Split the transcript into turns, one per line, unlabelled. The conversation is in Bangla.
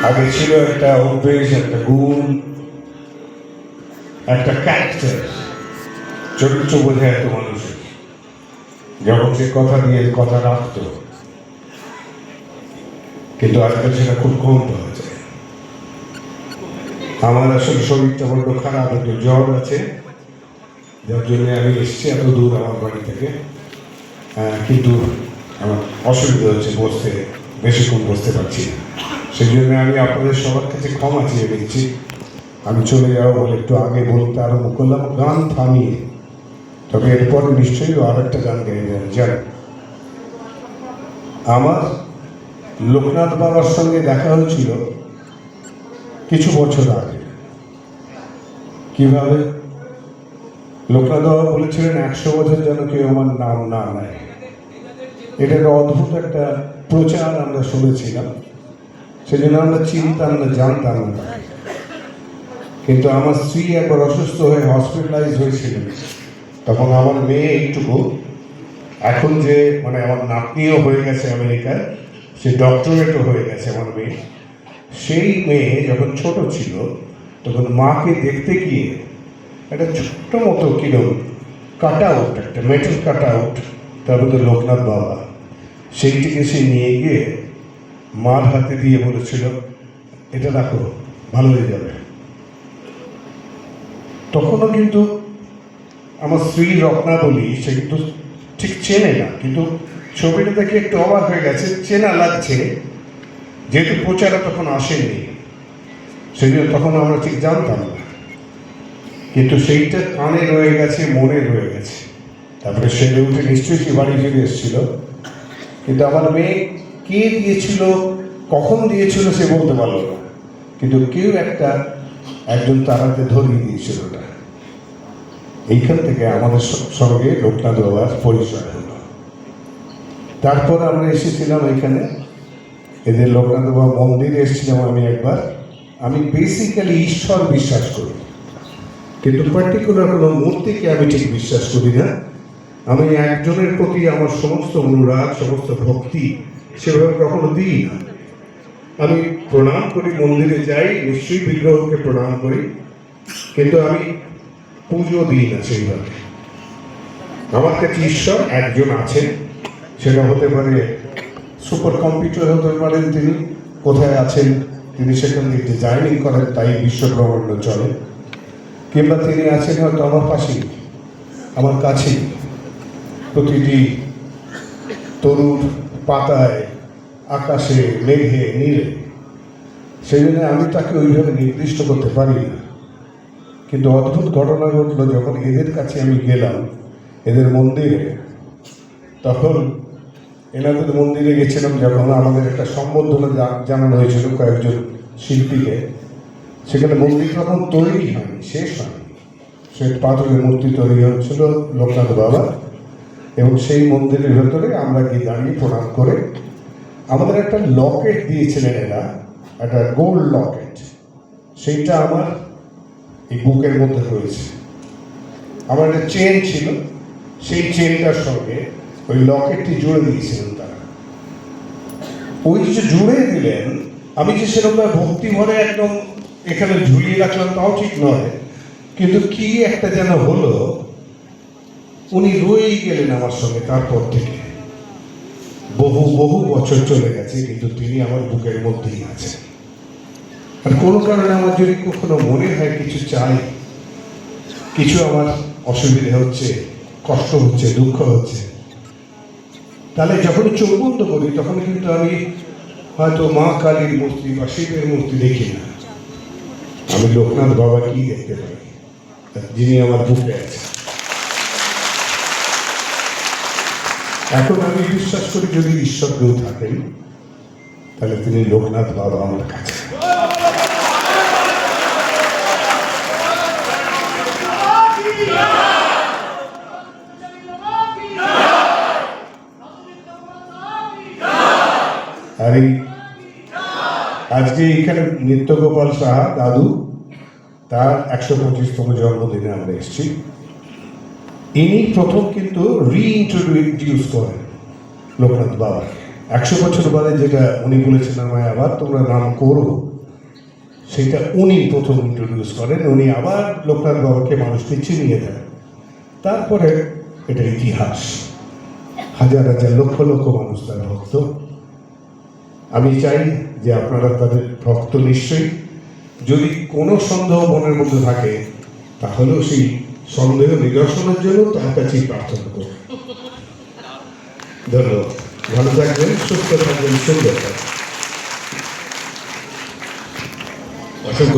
আগে ছিল একটা অভ্যেস, একটা গুণ, একটা ক্যারেক্টার, চরিত্র বোঝা এত মানুষের, যখন সে কথা দিয়ে কথা রাখত। কিন্তু আজকাল সেটা খুব কম পাওয়া যায়। আমার আসলে শরীরটা বড্ড খারাপ, একটু জ্বর আছে, যার জন্য আমি এসেছি এত দূর আমার বাড়ি থেকে। কিন্তু আমার অসুবিধা হচ্ছে, বসতে বেশিক্ষণ বসতে পারছি না। সেই জন্য আমি আপনাদের সবার কাছে ক্ষমা চেয়ে নিচ্ছি। আমি চলে যাবো বলে একটু আগে বলতে আরম্ভ করলাম, গান থামিয়ে। তবে এরপর নিশ্চয়ই আর একটা গান গেয়ে যান। আমার লোকনাথ বাবার সঙ্গে দেখা হয়েছিল কিছু বছর আগে। কিভাবে? লোকনাথ বাবা বলেছিলেন 100 বছর যেন কেউ আমার নাম না নেয়। এটা একটা অদ্ভুত একটা প্রচার আমরা শুনেছিলাম, সেজন্য আমরা চিনতাম না, জানতাম না। কিন্তু আমার স্ত্রী একবার অসুস্থ হয়ে হসপিটালাইজ হয়েছিলেন, তখন আমার মেয়ে এইটুকু, এখন যে মানে আমার নাতনিও হয়ে গেছে আমেরিকায়, সে ডক্টরেটও হয়ে গেছে আমার মেয়ে। সেই মেয়ে যখন ছোট ছিল তখন মাকে দেখতে গিয়ে একটা ছোট্ট মতো কিরকম কাট আউট, একটা মেটাল কাট আউট, তার মধ্যে লোকনাথ বাবা, সেইটিকে সে নিয়ে গিয়ে মার হাতে দিয়ে বলেছিল, এটা রাখো, ভালো হয়ে যাবে। তখনও কিন্তু আমার স্ত্রী রত্না বলি, সে কিন্তু ঠিক চেনে না, কিন্তু ছবিটা দেখে একটু অবাক হয়ে গেছে, চেনা লাগছে, যেহেতু প্রচারে তখন আসেনি, সেই জন্য তখন আমরা ঠিক জানতাম না। কিন্তু সেইটা কানে রয়ে গেছে, মনে রয়ে গেছে। তারপরে সেরে উঠে নিশ্চয়ই সে বাড়ি ফিরে এসেছিল। কিন্তু আমার মেয়ে কে দিয়েছিল, কখন দিয়েছিল সে বলতে পারলো না, কিন্তু কেউ একজন তার হাতে ধরিয়ে দিয়েছিল ওটা। এইখান থেকে আমাদের সঙ্গে লোকনাথ বাবার পরিচয় হলো। তারপর আমরা এসেছিলাম এখানে, এদের লোকনাথ বাবা মন্দিরে এসেছিলাম আমি একবার। আমি বেসিক্যালি ঈশ্বর বিশ্বাস করি, কিন্তু পার্টিকুলার কোনো মূর্তিকে আমি ঠিক বিশ্বাস করি না। আমি একজনের প্রতি আমার সমস্ত অনুরাগ, সমস্ত ভক্তি সেভাবে কখনো দিই না। আমি প্রণাম করি, মন্দিরে যাই, নিশ্চয়ই বিগ্রহকে প্রণাম করি, কিন্তু আমি পুজো দিই না সেইভাবে। আমার কাছে ঈশ্বর একজন আছেন, সেটা হতে পারে সুপার কম্পিউটার, হতে পারেন তিনি, কোথায় আছেন তিনি সেখান থেকে ডিজাইনিং করেন, তাই বিশ্ব ব্রহ্মাণ্ড চলে। কিংবা তিনি আছেন হয়তো আমার পাশেই, আমার কাছেই, প্রতিটি তরুর পাতায়, আকাশে, মেঘে, নীলে। সেই জন্য আমি তাকে ওইভাবে নির্দিষ্ট করতে পারি না। কিন্তু অদ্ভুত ঘটনা ঘটলো যখন এদের কাছে আমি গেলাম, এদের মন্দিরে। তখন এনাদের মন্দিরে গেছিলাম যখন, আমাদের একটা সম্বর্ধনা জানানো হয়েছিল কয়েকজন শিল্পীকে। সেখানে মন্দির তখন তৈরি হয়নি, শেষ হয়নি, শ্বেত পাথরের মূর্তি তৈরি হচ্ছিল লোকনাথ বাবা। এবং সেই মন্দিরের ভেতরে আমরা গিয়ে দাঁড়িয়ে প্রণাম করে আমাদের একটা লকেট দিয়েছিলেন এরা, একটা গোল্ড লকেট। সেইটা আমার এই বুকের মধ্যে রয়েছে। আমার একটা চেন ছিল, সেই চেনটার সঙ্গে ওই লকেটটি জুড়ে দিয়েছিলেন তারা। ওই যে জুড়ে দিলেন, আমি যে সেরকম ভক্তি ভরে একদম এখানে ঝুলিয়ে রাখলাম তাও ঠিক নয়, কিন্তু কি একটা যেন হলো, উনি রয়েই গেলেন আমার সঙ্গে। তারপর থেকে বহু বহু বছর চলে গেছে, কিন্তু তিনি আমার বুকের মধ্যেই আছেন। আর কোনো কারণে আমার যদি কখনো মনে হয় কিছু চাই, কিছু আমার অসুবিধা হচ্ছে, কষ্ট হচ্ছে, দুঃখ হচ্ছে, তাহলে যখনই চোখ বন্ধ করি তখন কিন্তু আমি হয়তো মা কালীর মূর্তি বা শিবের মূর্তি দেখি না, আমি লোকনাথ বাবাকেই দেখতে পাই, যিনি আমার বুকে আছে। এখন আমি বিশ্বাস করি যদি ঈশ্বর কেউ থাকেন তাহলে তিনি লোকনাথ বাবা আমার কাছে। আর আজকে এখানে নিত্যগোপাল সাহা দাদু, তার 125তম জন্মদিনে আমরা এসেছি। ইনি প্রথম কিন্তু রিইন্ট্রোডিউস করেন লোকনাথ বাবাকে। 100 বছর বাদে যেটা উনি বলেছেন আমায় আবার তোমরা নাম করো, সেটা উনি প্রথম ইন্ট্রোডিউস করেন। উনি আবার লোকনাথ বাবাকে মানুষকে চিনিয়ে দেন। তারপরে এটা ইতিহাস, হাজার হাজার লক্ষ লক্ষ মানুষ তার ভক্ত। আমি চাই যে আপনারা তাদের ভক্ত নিশ্চয়ই। যদি কোনো সন্দেহ মনের মধ্যে থাকে তাহলেও সেই সন্দেহ নিরসনের জন্য তার কাছেই প্রার্থনা করুন। ধন্যবাদ। ভালো থাকবেন, সুস্থ থাকবেন, সুন্দর থাকবেন।